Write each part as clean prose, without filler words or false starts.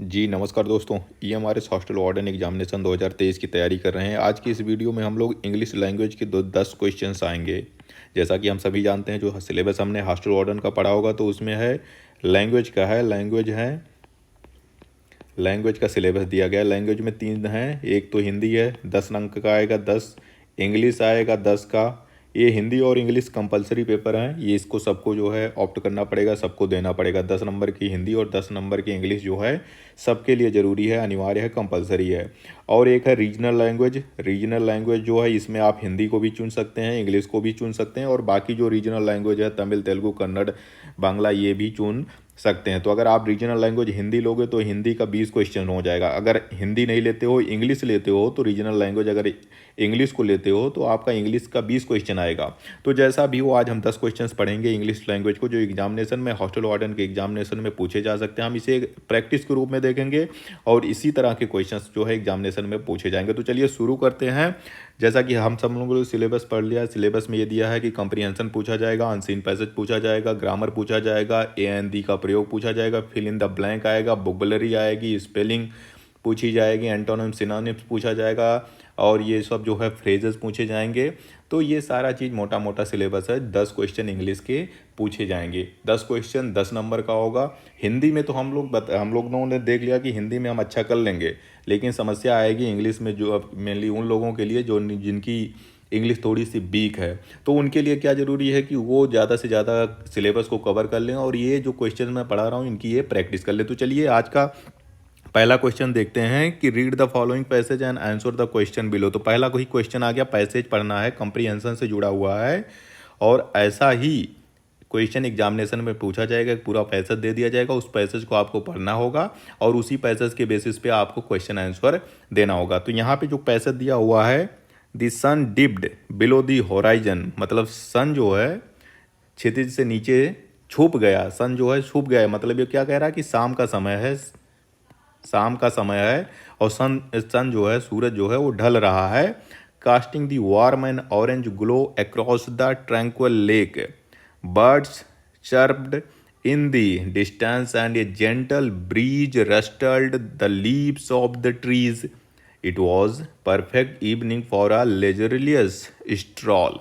जी नमस्कार दोस्तों। EMRS hostel warden examination 2023 की तैयारी कर रहे हैं। आज की इस वीडियो में हम लोग इंग्लिश लैंग्वेज के 10 क्वेश्चंस आएंगे। जैसा कि हम सभी जानते हैं, जो सिलेबस हमने हॉस्टल वार्डन का पढ़ा होगा तो उसमें है लैंग्वेज का है लैंग्वेज का सिलेबस दिया गया है। लैंग्वेज में 3 हैं, एक तो हिंदी है 10 अंक का आएगा, 10 इंग्लिश आएगा 10 का। ये हिंदी और इंग्लिश कंपलसरी पेपर हैं, ये इसको सबको जो है ऑप्ट करना पड़ेगा, सबको देना पड़ेगा। 10 नंबर की हिंदी और 10 नंबर की इंग्लिश जो है सबके लिए ज़रूरी है, अनिवार्य है, कंपलसरी है। और एक है रीजनल लैंग्वेज जो है, इसमें आप हिंदी को भी चुन सकते हैं, इंग्लिश को भी चुन सकते हैं, और बाकी जो रीजनल लैंग्वेज है तमिल, तेलुगु, कन्नड़, बांग्ला, ये भी चुन सकते हैं। तो अगर आप रीजनल लैंग्वेज हिंदी लोगे तो हिंदी का 20 क्वेश्चन हो जाएगा। अगर हिंदी नहीं लेते हो, इंग्लिश लेते हो, तो रीजनल लैंग्वेज अगर इंग्लिश को लेते हो तो आपका इंग्लिश का 20 क्वेश्चन आएगा। तो जैसा भी हो, आज हम 10 क्वेश्चंस पढ़ेंगे इंग्लिश लैंग्वेज को, जो एग्जामिनेशन में हॉस्टल वार्डन के एग्जामिनेशन में पूछे जा सकते हैं। हम इसे प्रैक्टिस के रूप में देखेंगे और इसी तरह के क्वेश्चंस जो है एग्जामिनेशन में पूछे जाएंगे। तो चलिए शुरू करते हैं। जैसा कि हम सब लोगों ने सिलेबस पढ़ लिया, सिलेबस में ये दिया है कि कंप्रीहेंशन पूछा जाएगा, अनसीन पैसेज पूछा जाएगा, ग्रामर पूछा जाएगा, ए एंड दी का प्रयोग पूछा जाएगा, फिल इन द ब्लैंक आएगा, वोकैबुलरी आएगी, स्पेलिंग पूछी जाएगी, एंटोनिम सिनोनिम्स पूछा जाएगा, और ये सब जो है फ्रेजेस पूछे जाएंगे। तो ये सारा चीज़ मोटा मोटा सिलेबस है। 10 क्वेश्चन इंग्लिश के पूछे जाएंगे, 10 क्वेश्चन 10 नंबर का होगा। हिंदी में तो हम लोगों ने देख लिया कि हिंदी में हम अच्छा कर लेंगे, लेकिन समस्या आएगी इंग्लिश में, जो अब मेनली उन लोगों के लिए जो जिनकी इंग्लिश थोड़ी सी वीक है। तो उनके लिए क्या ज़रूरी है कि वो ज़्यादा से ज़्यादा सिलेबस को कवर कर लें, और ये जो क्वेश्चन मैं पढ़ा रहा हूँ इनकी ये प्रैक्टिस कर लें। तो चलिए आज का पहला क्वेश्चन देखते हैं कि read the following passage and answer the question below. तो पहला कोई क्वेश्चन आ गया, पैसेज पढ़ना है, कंप्रीहेंशन से जुड़ा हुआ है, और ऐसा ही क्वेश्चन एग्जामिनेशन में पूछा जाएगा। एक पूरा पैसेज दे दिया जाएगा, उस पैसेज को आपको पढ़ना होगा और उसी पैसेज के बेसिस पे आपको क्वेश्चन आंसर देना होगा। तो यहाँ पे जो पैसेज दिया हुआ है, the sun dipped below the horizon, मतलब सन जो है क्षितिज से नीचे छुप गया, सन जो है छुप गया, मतलब ये क्या कह रहा है कि शाम का समय है, शाम का समय है, और सन सन जो है, सूरज जो है वो ढल रहा है। Casting the warm and orange glow across the tranquil lake, birds chirped in the distance and a gentle breeze rustled the leaves of the trees. It was perfect evening for a leisurely stroll.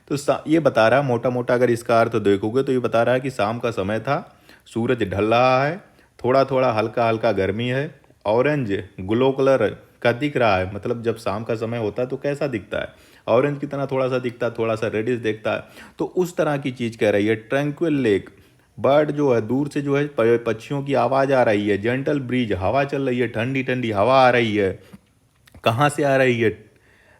तो ये बता रहा है मोटा मोटा, अगर इसका अर्थ देखोगे तो ये बता रहा है कि शाम का समय था, सूरज ढल रहा है, थोड़ा थोड़ा हल्का हल्का गर्मी है, ऑरेंज ग्लो कलर का दिख रहा है। मतलब जब शाम का समय होता है तो कैसा दिखता है, ऑरेंज की तरह थोड़ा सा दिखता है, थोड़ा सा रेडिश दिखता है। तो उस तरह की चीज़ कह रही है। ट्रैंक्विल लेक, बर्ड जो है दूर से जो है पक्षियों की आवाज़ आ रही है, जेंटल ब्रीज हवा चल रही है, ठंडी ठंडी हवा आ रही है। कहाँ से आ रही है?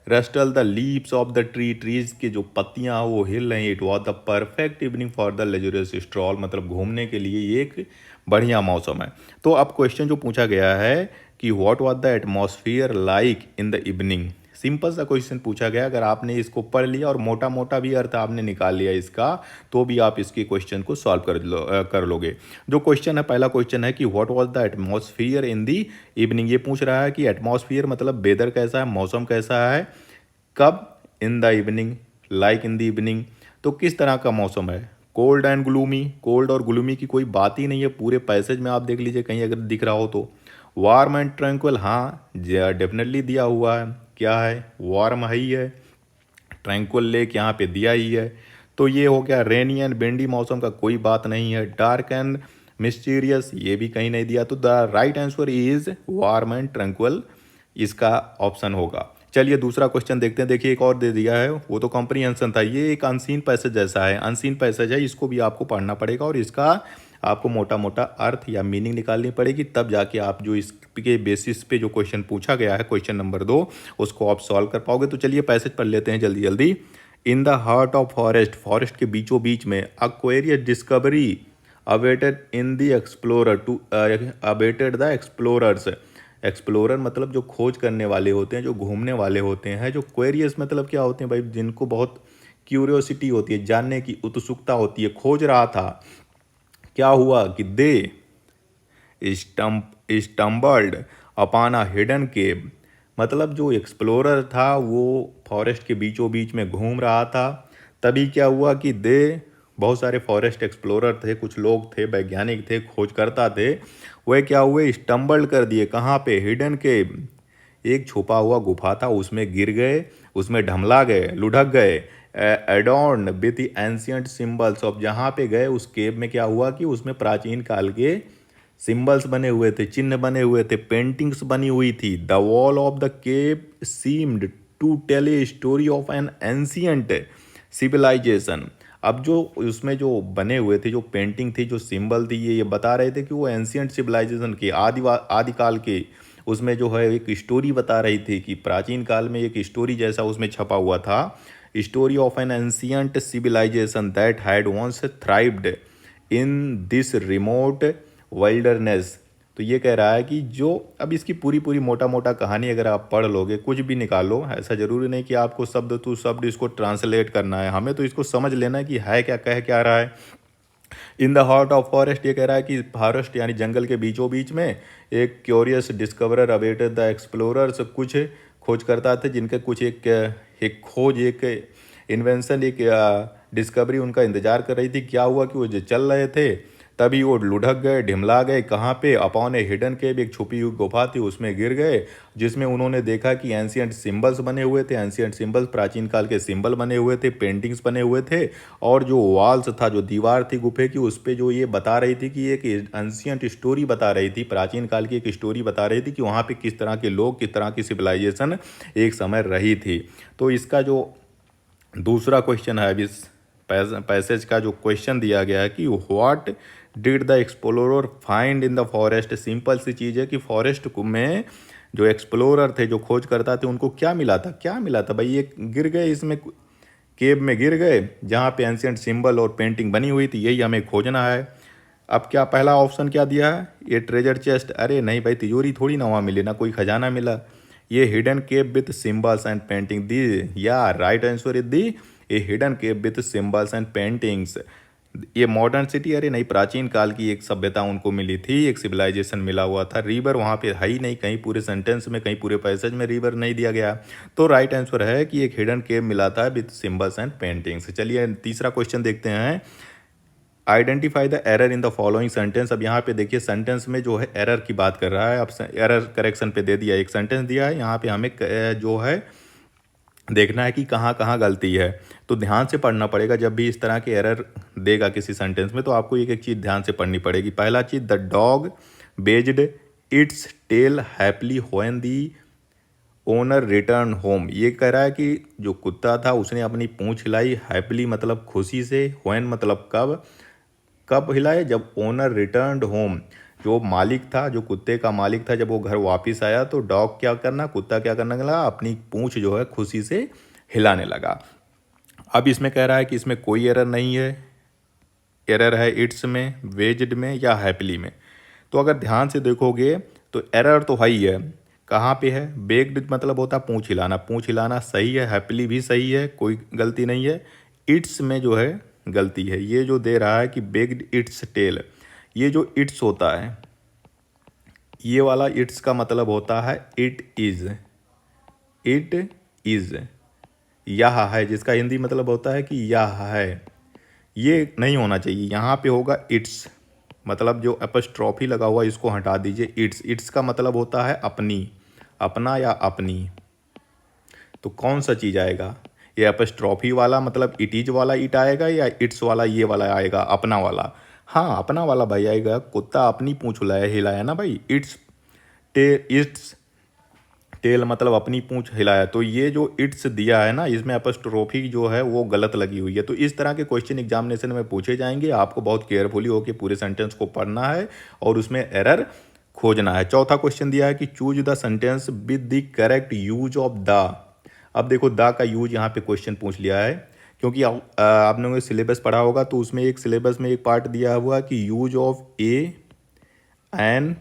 Rustle the leaves of the trees की जो पत्तियां वो हिल रही। It was the perfect evening for the leisurely stroll, मतलब घूमने के लिए ये एक बढ़िया मौसम है। तो अब क्वेश्चन जो पूछा गया है कि what was the atmosphere like in the evening, simple सा क्वेश्चन पूछा गया। अगर आपने इसको पढ़ लिया और मोटा मोटा भी अर्थ आपने निकाल लिया इसका, तो भी आप इसके क्वेश्चन को सॉल्व कर लोगे। जो क्वेश्चन है, पहला क्वेश्चन है कि what was the atmosphere in the evening. ये पूछ रहा है कि एटमॉस्फियर मतलब वेदर कैसा है, मौसम कैसा है, कब, in the evening, like in the evening. तो किस तरह का मौसम है? कोल्ड एंड ग्लूमी, कोल्ड और ग्लूमी की कोई बात ही नहीं है पूरे पैसेज में, आप देख लीजिए कहीं अगर दिख रहा हो तो। वार्म एंड ट्रैंक्विल, हाँ डेफिनेटली दिया हुआ है, क्या है, वार्म ही है। ट्रैंक्विल लेक यहाँ पे दिया ही है। तो ये हो गया। रेनी एंड बेंडी, मौसम का कोई बात नहीं है। डार्क एंड मिस्टीरियस, ये भी कहीं नहीं दिया। तो the right answer is warm and tranquil, इसका ऑप्शन होगा। चलिए दूसरा क्वेश्चन देखते हैं। देखिए एक और दे दिया है, वो तो कॉम्प्रीहेंशन था, ये एक अनसीन पैसेज जैसा है। अनसीन पैसेज है, इसको भी आपको पढ़ना पड़ेगा और इसका आपको मोटा मोटा अर्थ या मीनिंग निकालनी पड़ेगी, तब जाके आप जो इसके बेसिस पे जो क्वेश्चन पूछा गया है, क्वेश्चन नंबर 2, उसको आप सॉल्व कर पाओगे। तो चलिए पैसेज पढ़ लेते हैं जल्दी जल्दी। In the heart of forest, forest के बीचों बीच में, a curious discovery awaited in the explorer to awaited the explorers. Explorer मतलब जो खोज करने वाले होते हैं, जो घूमने वाले होते हैं। जो क्वेरियस मतलब क्या होते हैं भाई, जिनको बहुत क्यूरियोसिटी होती है, जानने की उत्सुकता होती है, खोज रहा था। क्या हुआ कि दे स्टम्बल्ड अपॉन अ हिडन केव, मतलब जो एक्सप्लोरर था वो फॉरेस्ट के बीचों बीच में घूम रहा था। तभी क्या हुआ कि दे बहुत सारे फॉरेस्ट एक्सप्लोरर थे, कुछ लोग थे, वैज्ञानिक थे, खोजकर्ता थे, वह क्या हुए, स्टम्बल्ड कर दिए कहाँ पे, हिडन केव, एक छुपा हुआ गुफा था, उसमें गिर गए, उसमें ढमला गए, लुढ़क गए, एडॉर्न विथ एंशियंट सिंबल्स। अब जहाँ पे गए उस केव में क्या हुआ कि उसमें प्राचीन काल के सिंबल्स बने हुए थे, चिन्ह बने हुए थे, पेंटिंग्स बनी हुई थी। The wall of the cave seemed to tell a story of an ancient civilisation. अब जो उसमें जो बने हुए थे, जो पेंटिंग थी, जो सिंबल थी, ये बता रहे थे कि वो एंशियंट सिविलाइजेशन के आदिकाल के, उसमें जो है एक स्टोरी बता रही थी कि प्राचीन काल में एक स्टोरी जैसा उसमें छपा हुआ था, story of an ancient civilization that had once thrived in this remote wilderness. तो ये कह रहा है कि जो, अब इसकी पूरी पूरी मोटा मोटा कहानी अगर आप पढ़ लोगे, कुछ भी निकालो, ऐसा ज़रूरी नहीं कि आपको शब्द टू शब्द इसको ट्रांसलेट करना है, हमें तो इसको समझ लेना है कि है क्या, कह क्या रहा है। In the heart of forest, ये कह रहा है कि फॉरेस्ट यानी जंगल के बीचों बीच में एक curious discoverer awaited the explorers, कुछ खोजकर्ता थे जिनके कुछ एक खोज, एक इन्वेंशन, एक डिस्कवरी उनका इंतजार कर रही थी। क्या हुआ कि वो जो चल रहे थे तभी वो लुढ़क गए, ढिमला गए, कहाँ पे, अपॉन ए हिडन केव, एक छुपी हुई गुफा थी, उसमें गिर गए, जिसमें उन्होंने देखा कि एंशियंट सिंबल्स बने हुए थे, एंशियंट सिंबल्स प्राचीन काल के सिंबल बने हुए थे, पेंटिंग्स बने हुए थे, और जो वॉल्स था, जो दीवार थी गुफे की, उस पर जो ये बता रही थी कि एक एंशियंट स्टोरी बता रही थी, प्राचीन काल की एक स्टोरी बता रही थी कि वहाँ पे किस तरह के लोग, किस तरह की सिविलाइजेशन एक समय रही थी। तो इसका जो दूसरा क्वेश्चन है, अभी इस पैसेज का जो क्वेश्चन दिया गया है कि what did the explorer find in the forest. Simple सी चीज़ है कि फॉरेस्ट में जो एक्सप्लोरर थे, जो खोज करता थे, उनको क्या मिला था, क्या मिला था भाई, ये गिर गए, इसमें केव में गिर गए जहाँ पे एंशियंट सिंबल और पेंटिंग बनी हुई थी, यही हमें खोजना है। अब क्या पहला ऑप्शन क्या दिया है, ये ट्रेजर चेस्ट, अरे नहीं भाई, तिजोरी थोड़ी ना वहाँ मिली, ना कोई खजाना मिला। ये hidden cave with symbols and painting दी, या right answer is the a hidden cave with symbols and paintings. ये मॉडर्न सिटी, अरे नहीं, प्राचीन काल की एक सभ्यता उनको मिली थी, एक सिविलाइजेशन मिला हुआ था। रिवर वहाँ पे है ही नहीं, कहीं पूरे सेंटेंस में, कहीं पूरे पैसेज में रिवर नहीं दिया गया। तो राइट आंसर है कि एक हिडन केव मिला था विथ सिंबल्स एंड पेंटिंग्स। चलिए तीसरा क्वेश्चन देखते हैं। Identify the error in the following sentence. अब यहाँ पे देखिए सेंटेंस में जो है एरर की बात कर रहा है। अब एरर करेक्शन पे दे दिया, एक सेंटेंस दिया है, यहाँ पे हमें जो है देखना है कि कहाँ कहाँ गलती है। तो ध्यान से पढ़ना पड़ेगा, जब भी इस तरह के एरर देगा किसी सेंटेंस में तो आपको एक एक चीज़ ध्यान से पढ़नी पड़ेगी। पहला चीज़, the dog wagged its tail happily when the owner return home. ये कह रहा है कि जो कुत्ता था उसने अपनी पूंछ हिलाई, हैप्पीली मतलब खुशी से, व्हेन मतलब कब, कब हिलाए, जब ओनर रिटर्न होम, जो मालिक था, जो कुत्ते का मालिक था, जब वो घर वापस आया तो डॉग क्या करना, कुत्ता क्या करने लगा, अपनी पूंछ जो है खुशी से हिलाने लगा। अब इसमें कह रहा है कि इसमें कोई एरर नहीं है, एरर है इट्स में, वेज्ड में या हैप्पीली में। तो अगर ध्यान से देखोगे तो एरर तो है ही है। कहाँ पे है, बेग्ड मतलब होता है पूंछ हिलाना, पूंछ हिलाना सही है, हैप्पीली भी सही है, कोई गलती नहीं है। इट्स में जो है गलती है, ये जो दे रहा है कि बेग्ड इट्स टेल, ये जो इट्स होता है, ये वाला इट्स का मतलब होता है इट इज़, इट इज़, यह है, जिसका हिंदी मतलब होता है कि यह है। ये नहीं होना चाहिए, यहाँ पे होगा इट्स, मतलब जो एपस्ट्रॉफी लगा हुआ इसको हटा दीजिए। इट्स, इट्स का मतलब होता है अपनी, अपना या अपनी। तो कौन सा चीज़ आएगा, ये एपस्ट्रॉफी वाला मतलब इट इज वाला इट आएगा, या इट्स वाला ये वाला आएगा, अपना वाला। हाँ, अपना वाला भाई आएगा, कुत्ता अपनी पूंछ हिलाया, हिलाया ना भाई, इट्स टेल मतलब अपनी पूंछ हिलाया। तो ये जो इट्स दिया है ना, इसमें एपस्ट्रोफी जो है वो गलत लगी हुई है। तो इस तरह के क्वेश्चन एग्जामिनेशन में पूछे जाएंगे, आपको बहुत केयरफुली होकर पूरे सेंटेंस को पढ़ना है और उसमें एरर खोजना है। चौथा क्वेश्चन दिया है कि choose the sentence with the correct use of the. अब देखो द का यूज यहाँ पे क्वेश्चन पूछ लिया है, क्योंकि आपने सिलेबस पढ़ा होगा तो उसमें एक सिलेबस में एक पार्ट दिया हुआ कि यूज ऑफ ए एन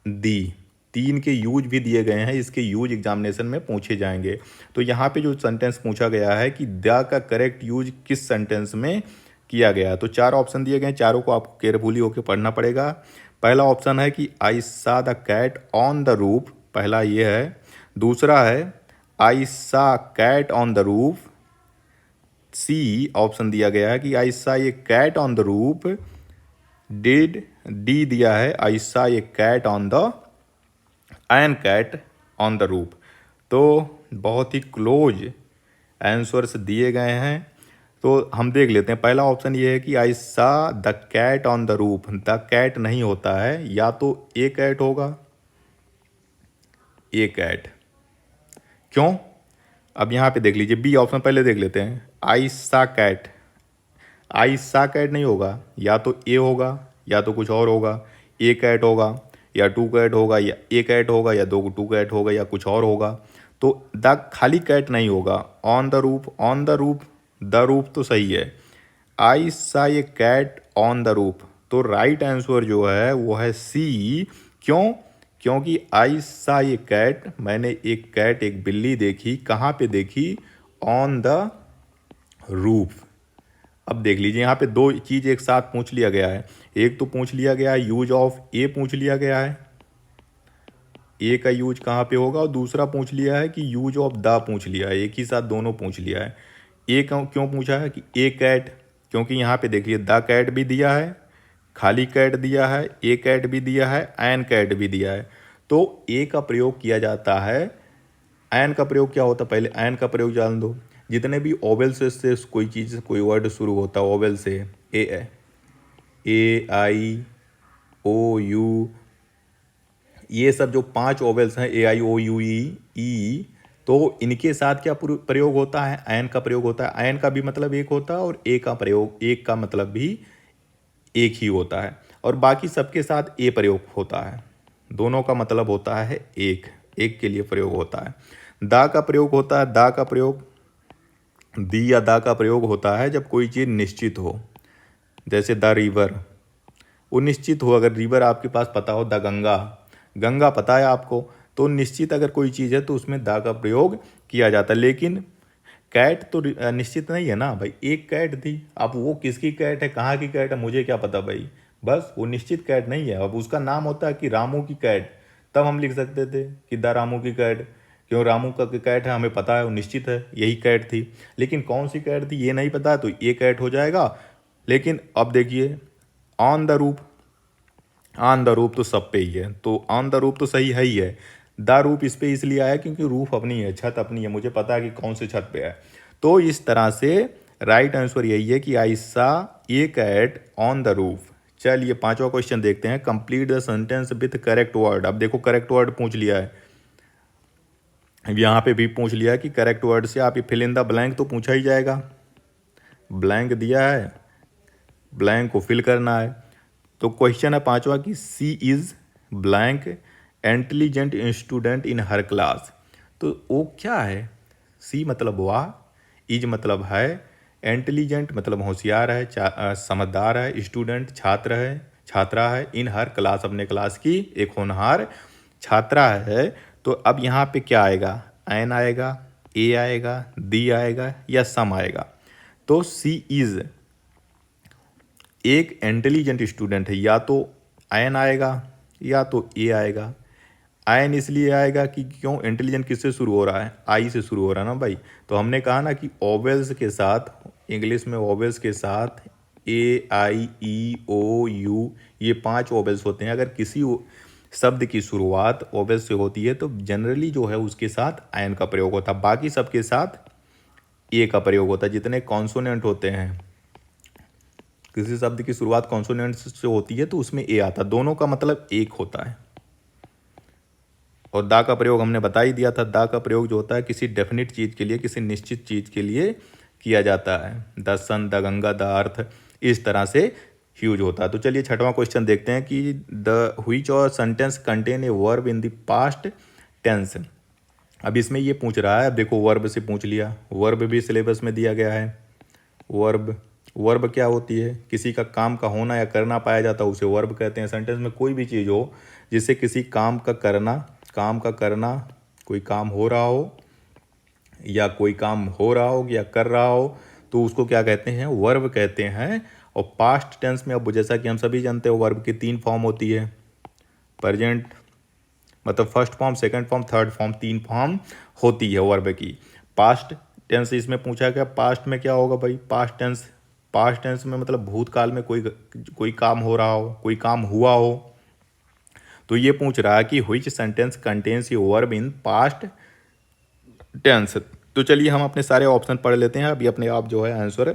दी, तीन के यूज भी दिए गए हैं, इसके यूज एग्जामिनेशन में पूछे जाएंगे। तो यहाँ पे जो सेंटेंस पूछा गया है कि द का करेक्ट यूज किस सेंटेंस में किया गया, तो चार ऑप्शन दिए गए हैं, चारों को आपको केयरफुली होकर पढ़ना पड़ेगा। पहला ऑप्शन है कि I saw the cat on the roof, पहला ये है। दूसरा है I saw cat on the roof, C option दिया गया है कि I saw a cat on the roof. D दिया है I saw a cat on the an cat on the roof. तो बहुत ही क्लोज आंसर्स दिए गए हैं। तो हम देख लेते हैं। पहला ऑप्शन ये है कि I saw the cat on the roof. The cat नहीं होता है, या तो ए कैट होगा, ए कैट। क्यों? अब यहाँ पे देख लीजिए, बी ऑप्शन पहले देख लेते हैं। आई सा कैट, आई सा कैट नहीं होगा, या तो ए होगा या तो कुछ और होगा। ए कैट होगा या टू कैट होगा, या ए कैट होगा या दो टू कैट होगा, या कुछ और होगा। तो द खाली कैट नहीं होगा। On the roof, on the roof, the roof तो सही है। I saw a cat on the roof, तो राइट आंसर जो है वो है सी। क्यों? क्योंकि आई सा ए कैट, मैंने एक कैट, एक बिल्ली देखी। कहाँ पे देखी? On the roof. अब देख लीजिए, यहाँ पे दो चीज़ एक साथ पूछ लिया गया है। एक तो पूछ लिया गया है यूज ऑफ ए, पूछ लिया गया है ए का यूज कहाँ पे होगा, और दूसरा पूछ लिया है कि यूज ऑफ द पूछ लिया है। एक ही साथ दोनों पूछ लिया है। ए क्यों पूछा है कि ए कैट? क्योंकि यहाँ पे देखिए द कैट भी दिया है, खाली कैट दिया है, ए कैट भी दिया है, एन कैट भी दिया है। तो ए का प्रयोग किया जाता है। एन का प्रयोग क्या होता है? पहले एन का प्रयोग जान दो। जितने भी ओवेल से कोई चीज़, कोई वर्ड शुरू होता है ओवेल से, ए आई ओ यू, ये सब जो 5 ओवेल्स हैं, ए आई ओ यू ई, तो इनके साथ क्या प्रयोग होता है? एन का प्रयोग होता है। एन का भी मतलब एक होता है, और ए का प्रयोग, एक का मतलब भी एक ही होता है, और बाकी सबके साथ ए प्रयोग होता है। दोनों का मतलब होता है एक, एक के लिए प्रयोग होता है। दा का प्रयोग होता है, दा का प्रयोग, दी या दा का प्रयोग होता है जब कोई चीज़ निश्चित हो। जैसे द रिवर, वो निश्चित हो। अगर रिवर आपके पास पता हो, द गंगा, गंगा पता है आपको, तो निश्चित अगर कोई चीज़ है तो उसमें दा का प्रयोग किया जाता है। लेकिन कैट तो निश्चित नहीं है ना भाई। एक कैट थी, अब वो किसकी कैट है, कहाँ की कैट है, मुझे क्या पता भाई। बस वो निश्चित कैट नहीं है। अब उसका नाम होता है कि रामू की कैट, तब हम लिख सकते थे कि द रामू की कैट। क्यों? रामू का कैट है, हमें पता है, वो निश्चित है, यही कैट थी। लेकिन कौन सी कैट थी ये नहीं पता, तो ये कैट हो जाएगा। लेकिन अब देखिए, on the roof, on the roof तो सब पे ही है, तो ऑन द रूफ तो सही है ही है। द रूफ इस पे इसलिए आया क्योंकि रूफ अपनी है, छत अपनी है, मुझे पता है कि कौन से छत पे है। तो इस तरह से राइट आंसर यही है कि I saw a cat on the roof. चलिए 5वां क्वेश्चन देखते हैं। Complete the sentence with correct word. अब देखो करेक्ट वर्ड पूछ लिया है, यहाँ पे भी पूछ लिया है कि करेक्ट वर्ड से आप ये फिल इन द ब्लैंक, तो पूछा ही जाएगा। ब्लैंक दिया है, ब्लैंक को फिल करना है। तो क्वेश्चन है 5वां कि she is blank intelligent student in her class. तो वो क्या है? सी मतलब वाह, इज मतलब है, इंटेलिजेंट मतलब होशियार है, समझदार है, स्टूडेंट छात्र है, छात्रा है, इन हर क्लास अपने क्लास की एक होनहार छात्रा है। तो अब यहाँ पे क्या आएगा? एन आएगा, ए आएगा, दी आएगा, या सम आएगा। तो सी इज़ एक इंटेलिजेंट स्टूडेंट है, या तो आयन आएगा या तो ए आएगा। आयन इसलिए आएगा कि क्यों? इंटेलिजेंट किससे शुरू हो रहा है? आई से शुरू हो रहा है ना भाई। तो हमने कहा ना कि ओवेल्स के साथ, इंग्लिश में ओवेल्स के साथ ए आई ई ओ यू, ये 5 ओवेल्स होते हैं। अगर किसी शब्द की शुरुआत ओवेल्स से होती है तो जनरली जो है उसके साथ आयन का प्रयोग होता है, बाकी सबके साथ ए का प्रयोग होता है। जितने कॉन्सोनेंट होते हैं, किसी शब्द की शुरुआत कॉन्सोनेंट से होती है तो उसमें ए आता है, दोनों का मतलब एक होता है। और दा का प्रयोग हमने बता ही दिया था। दा का प्रयोग जो होता है किसी डेफिनेट चीज़ के लिए, किसी निश्चित चीज़ के लिए किया जाता है। The sun, the Ganga, the earth, इस तरह से यूज होता है। तो चलिए 6वां क्वेश्चन देखते हैं कि द व्हिच और sentence contain a verb in the past tense. अब इसमें ये पूछ रहा है, अब देखो वर्ब से पूछ लिया, वर्ब भी सिलेबस में दिया गया है। वर्ब, वर्ब क्या होती है? किसी का काम का होना या करना पाया जाता है उसे वर्ब कहते हैं। सेंटेंस में कोई भी चीज़ हो जिससे किसी काम का करना, कोई काम हो रहा हो या कोई काम हो रहा हो या कर रहा हो, तो उसको क्या कहते हैं? वर्ब कहते हैं। और पास्ट टेंस में, अब जैसा कि हम सभी जानते हैं, वर्ब की 3 फॉर्म होती है। प्रेजेंट मतलब first form, second form, third form, 3 form होती है वर्ब की। पास्ट टेंस इसमें पूछा गया पास्ट में क्या होगा भाई, पास्ट टेंस में मतलब भूतकाल में कोई काम हो रहा हो, कोई काम हुआ हो। तो ये पूछ रहा है कि which sentence contains a verb in past tense. तो चलिए हम अपने सारे ऑप्शन पढ़ लेते हैं, अभी अपने आप जो है आंसर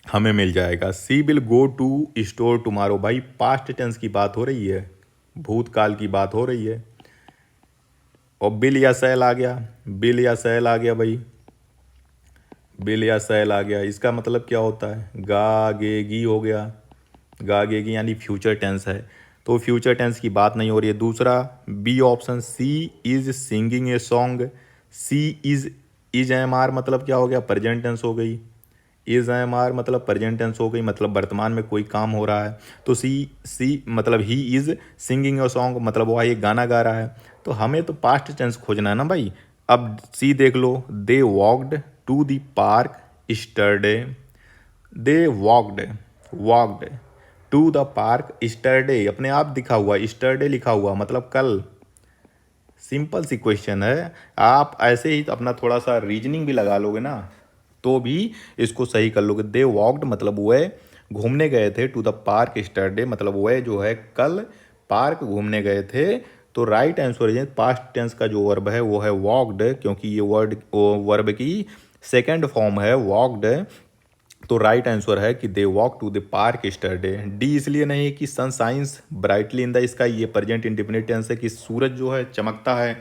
हमें मिल जाएगा। She will go to store tomorrow, भाई पास्ट टेंस की बात हो रही है, भूतकाल की बात हो रही है। और बिल या सैल आ गया, बिल या सैल आ गया भाई, बिल या सैल आ गया, इसका मतलब क्या होता है, गागेगी हो गया, गागेगी यानी फ्यूचर टेंस है, तो फ्यूचर टेंस की बात नहीं हो रही है। दूसरा B option, she is singing a song, she is am are मतलब क्या हो गया, प्रेजेंट टेंस हो गई, इज एम आर मतलब प्रेजेंट टेंस हो गई, मतलब वर्तमान में कोई काम हो रहा है। तो सी मतलब he is singing a song मतलब वह एक गाना गा रहा है, तो हमें तो पास्ट टेंस खोजना है ना भाई। अब सी देख लो, they walked to the park yesterday, they walked to the park yesterday, अपने आप दिखा हुआ, स्टरडे लिखा हुआ मतलब कल। सिंपल सी क्वेश्चन है, आप ऐसे ही अपना थोड़ा सा रीजनिंग भी लगा लोगे ना तो भी इसको सही कर लोगे। दे वॉकड मतलब वह घूमने गए थे, टू द पार्क स्टरडे मतलब वह जो है कल पार्क घूमने गए थे। तो राइट आंसर है पास्ट टेंस का जो वर्ब है वो है वॉकड, क्योंकि ये वर्ब की सेकेंड फॉर्म है वॉकड। तो राइट आंसर है कि they walk to the park yesterday. D इसलिए नहीं कि sun shines brightly in the sky, ये प्रेजेंट इंडेफिनिट टेंस है कि सूरज जो है चमकता है,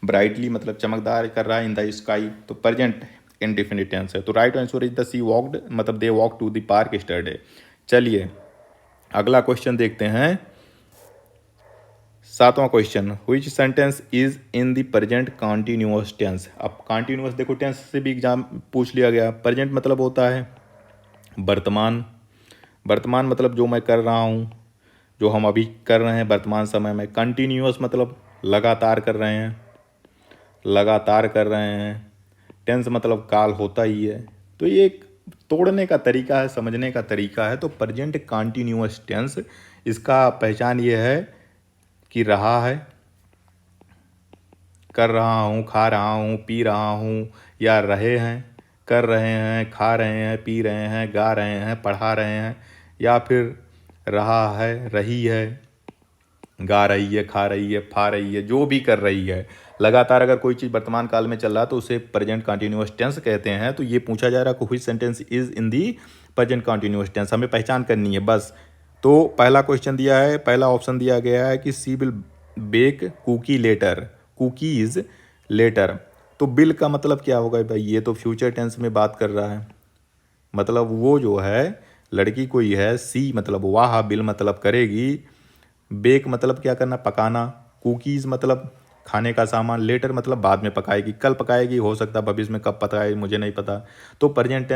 ब्राइटली मतलब चमकदार कर रहा है, इन द स्काई तो प्रेजेंट इंडेफिनिट टेंस है। तो right answer is the C walked मतलब they walk to the park yesterday. चलिए अगला क्वेश्चन देखते हैं, सातवां question, which sentence is in the present continuous tense. अब कॉन्टिन्यूअस देखो टेंस से भी एग्जाम पूछ लिया गया, प्रेजेंट मतलब होता है वर्तमान, वर्तमान मतलब जो मैं कर रहा हूँ, जो हम अभी कर रहे हैं वर्तमान समय में। कंटिन्यूअस मतलब लगातार कर रहे हैं, लगातार कर रहे हैं। टेंस मतलब काल होता ही है। तो ये एक तोड़ने का तरीका है, समझने का तरीका है। तो प्रेजेंट कंटिन्यूअस टेंस, इसका पहचान ये है कि रहा है, कर रहा हूँ, खा रहा हूँ, पी रहा हूँ, या रहे हैं, कर रहे हैं, खा रहे हैं, पी रहे हैं, गा रहे हैं, पढ़ा रहे हैं, या फिर रहा है, रही है, गा रही है, खा रही है, फा रही है, जो भी कर रही है। लगातार अगर कोई चीज़ वर्तमान काल में चल रहा है तो उसे प्रेजेंट कंटिन्यूअस टेंस कहते हैं। तो ये पूछा जा रहा है which sentence is in the present continuous tense, हमें पहचान करनी है बस। तो पहला क्वेश्चन दिया है, पहला ऑप्शन दिया गया है कि she will bake cookie later, cookies later. तो बिल का मतलब क्या होगा भाई, ये तो फ्यूचर टेंस में बात कर रहा है, मतलब वो जो है लड़की कोई है, सी मतलब वाह, बिल मतलब करेगी, बेक मतलब क्या करना, पकाना, कुकीज़ मतलब खाने का सामान, लेटर मतलब बाद में पकाएगी, कल पकाएगी, हो सकता है भविष्य में कब पकाएगी मुझे नहीं पता। तो प्रेजेंट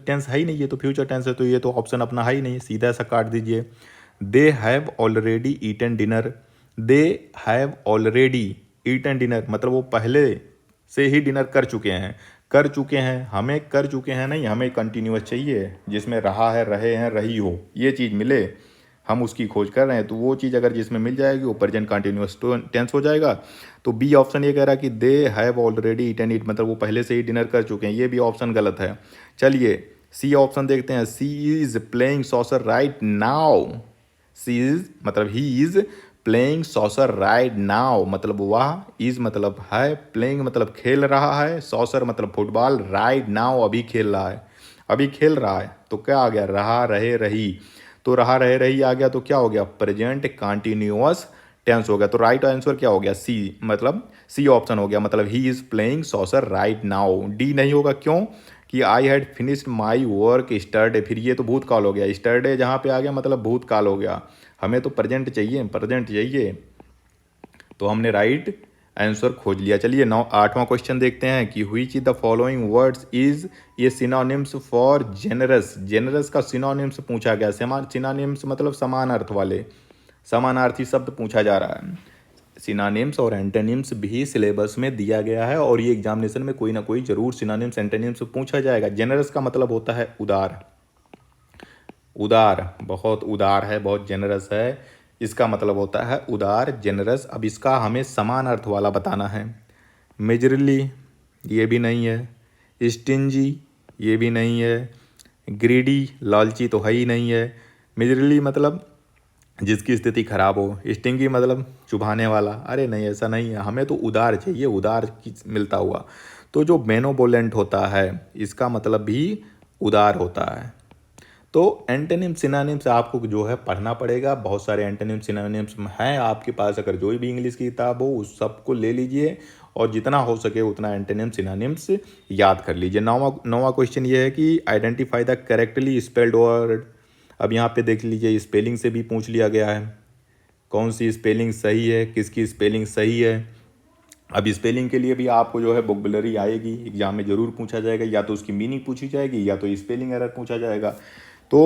टेंस है ही नहीं, ये तो फ्यूचर टेंस है, तो ये तो ऑप्शन अपना है ही नहीं, सीधा सा काट दीजिए। They have already eaten dinner, they have already eaten dinner मतलब वो पहले से ही डिनर कर चुके हैं, कर चुके हैं, हमें कर चुके हैं नहीं, हमें कंटिन्यूअस चाहिए जिसमें रहा है, रहे हैं, रही हो, ये चीज़ मिले, हम उसकी खोज कर रहे हैं। तो वो चीज़ अगर जिसमें मिल जाएगी वो प्रेजेंट कंटिन्यूअस टेंस हो जाएगा। तो बी ऑप्शन ये कह रहा है कि they have already eaten it मतलब वो पहले से ही डिनर कर चुके हैं, ये भी ऑप्शन गलत है। चलिए सी ऑप्शन देखते हैं, she is playing soccer right now, C is मतलब he is playing soccer right now मतलब वह, इज़ मतलब है, प्लेइंग मतलब खेल रहा है, सॉसर मतलब फुटबॉल, राइट नाउ अभी खेल रहा है, अभी खेल रहा है। तो क्या आ गया, रहा, रहे, रही। तो रहा, रहे, रही आ गया तो क्या हो गया, प्रेजेंट कंटिन्यूअस टेंस हो गया। तो राइट आंसर क्या हो गया, सी मतलब सी ऑप्शन हो गया, मतलब he is playing soccer right now. D नहीं होगा, क्यों कि I had finished my work yesterday, फिर ये तो भूतकाल हो गया, स्टरडे जहाँ पे आ गया मतलब भूतकाल हो गया, हमें तो प्रेजेंट चाहिए, प्रेजेंट चाहिए। तो हमने राइट आंसर खोज लिया। चलिए आठवां क्वेश्चन देखते हैं कि which is the following words is ये सिनोनिम्स फॉर जेनरस। जेनरस का सिनोनिम्स पूछा गया, सिनोनिम्स मतलब समान अर्थ वाले, समानार्थी शब्द पूछा जा रहा है। सिनोनिम्स और एंटोनिम्स भी सिलेबस में दिया गया है और ये एग्जामिनेशन में कोई ना कोई जरूर सिनोनिम्स एंटोनिम्स पूछा जाएगा। जेनरस का मतलब होता है उदार, उदार, बहुत उदार है, बहुत जेनरस है, इसका मतलब होता है उदार, जेनरस। अब इसका हमें समान अर्थ वाला बताना है। मेजरली ये भी नहीं है, स्टिंजी ये भी नहीं है, ग्रीडी लालची तो है ही नहीं है, मिजरली मतलब जिसकी स्थिति खराब हो, स्टिंगी मतलब चुभाने वाला, अरे नहीं ऐसा नहीं है, हमें तो उदार चाहिए, उदार की मिलता हुआ। तो जो बेनोवोलेंट होता है इसका मतलब भी उदार होता है। तो एंटोनिम सिनोनिम्स आपको जो है पढ़ना पड़ेगा, बहुत सारे एंटोनिम सिनोनिम्स हैं आपके पास, अगर जो भी इंग्लिश की किताब हो उस सबको ले लीजिए और जितना हो सके उतना एंटोनिम सिनोनिम्स याद कर लीजिए। नौवां क्वेश्चन ये है कि identify the correctly spelled word. अब यहाँ पे देख लीजिए स्पेलिंग से भी पूछ लिया गया है, कौन सी स्पेलिंग सही है, किसकी स्पेलिंग सही है। अब स्पेलिंग के लिए भी आपको जो है वोकैबुलरी आएगी, एग्जाम में ज़रूर पूछा जाएगा, या तो उसकी मीनिंग पूछी जाएगी या तो स्पेलिंग एरर पूछा जाएगा। तो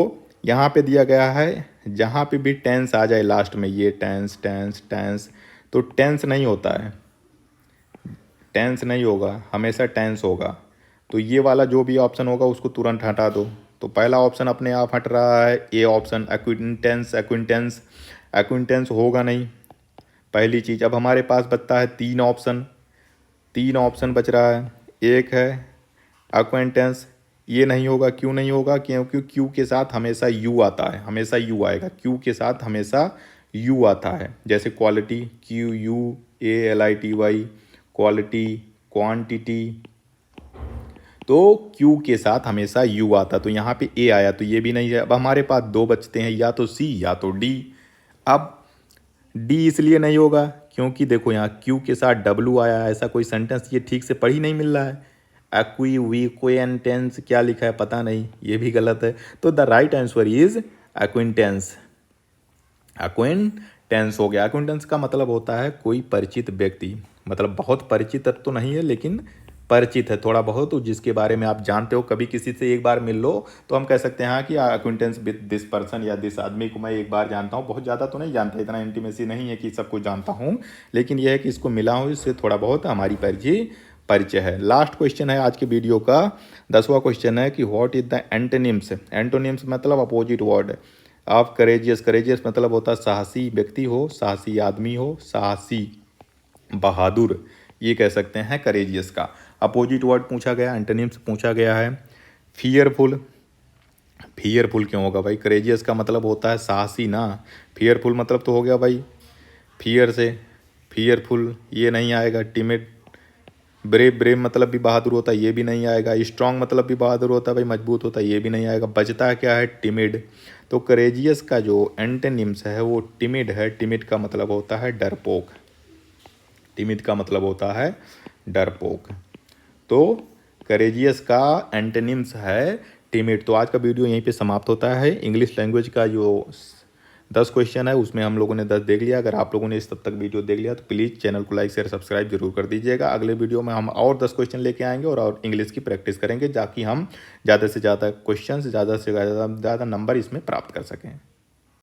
यहाँ पे दिया गया है जहाँ पे भी टेंस आ जाए लास्ट में, ये टेंस टेंस टेंस, तो टेंस नहीं होता है, टेंस नहीं होगा, हमेशा टेंस होगा। तो ये वाला जो भी ऑप्शन होगा उसको तुरंत हटा दो। तो पहला ऑप्शन अपने आप हट रहा है, A option acquaintance, acquaintance acquaintance होगा नहीं पहली चीज़। अब हमारे पास बचता है तीन ऑप्शन बच रहा है। एक है अक्वेंटेंस, ये नहीं होगा, क्यों नहीं होगा, क्योंकि क्यू के साथ हमेशा यू आता है, हमेशा यू आएगा, क्यू के साथ हमेशा यू आता है। जैसे quality, Q U A L I T Y, quality, quantity, तो क्यू के साथ हमेशा यू आता, तो यहाँ पे ए आया, तो ये भी नहीं है। अब हमारे पास दो बचते हैं, या तो सी या तो डी। अब डी इसलिए नहीं होगा क्योंकि देखो यहाँ क्यू के साथ डब्लू आया, ऐसा कोई सेंटेंस ये ठीक से पढ़ ही नहीं मिल रहा है। एक्विवेंटेंस क्या लिखा है पता नहीं, ये भी गलत है। तो the right answer is acquaintance. Acquaintance हो गया। एक्विंटेंस का मतलब होता है कोई परिचित व्यक्ति, मतलब बहुत परिचित तो नहीं है लेकिन परिचित है थोड़ा बहुत, तो जिसके बारे में आप जानते हो, कभी किसी से एक बार मिल लो तो हम कह सकते हैं कि एक्विंटेंस विद दिस पर्सन, या दिस आदमी को मैं एक बार जानता हूँ, बहुत ज़्यादा तो नहीं जानता, इतना इंटीमेसी नहीं है कि सबको जानता हूँ, लेकिन यह है कि इसको मिला हूँ, इससे थोड़ा बहुत हमारी परिचय है। लास्ट क्वेश्चन है आज के वीडियो का, 10वां क्वेश्चन है कि what is the antonyms. Antonyms मतलब opposite word of courageous. Courageous मतलब होता है साहसी व्यक्ति हो, साहसी आदमी हो, साहसी, बहादुर, ये कह सकते हैं करेजियस का। अपोजिट वर्ड पूछा गया, एंटोनिम्स पूछा गया है। फियरफुल, फियरफुल क्यों होगा भाई, करेजियस का मतलब होता है साहसी ना, फियरफुल मतलब तो हो गया भाई फियर से, फियरफुल ये नहीं आएगा। टिमिड, ब्रेव, ब्रेव मतलब भी बहादुर होता है, ये भी नहीं आएगा। स्ट्रांग मतलब भी बहादुर होता है भाई, मजबूत होता है, ये भी नहीं आएगा। बचता है क्या है, टिमिड। तो करेजियस का जो एंटोनिम्स है वो टिमिड है। टिमिड का मतलब होता है डरपोक, टिमिड का मतलब होता है डरपोक। तो करेजियस का एंटोनिम्स है टिमिड। तो आज का वीडियो यहीं पे समाप्त होता है। इंग्लिश लैंग्वेज का जो 10 क्वेश्चन है उसमें हम लोगों ने 10 देख लिया। अगर आप लोगों ने इस तब तक वीडियो देख लिया तो प्लीज़ चैनल को लाइक शेयर सब्सक्राइब जरूर कर दीजिएगा। अगले वीडियो में हम और 10 क्वेश्चन लेके आएंगे और इंग्लिश की प्रैक्टिस करेंगे, ताकि हम ज़्यादा से ज़्यादा क्वेश्चन, ज़्यादा से ज़्यादा नंबर इसमें प्राप्त कर सकें।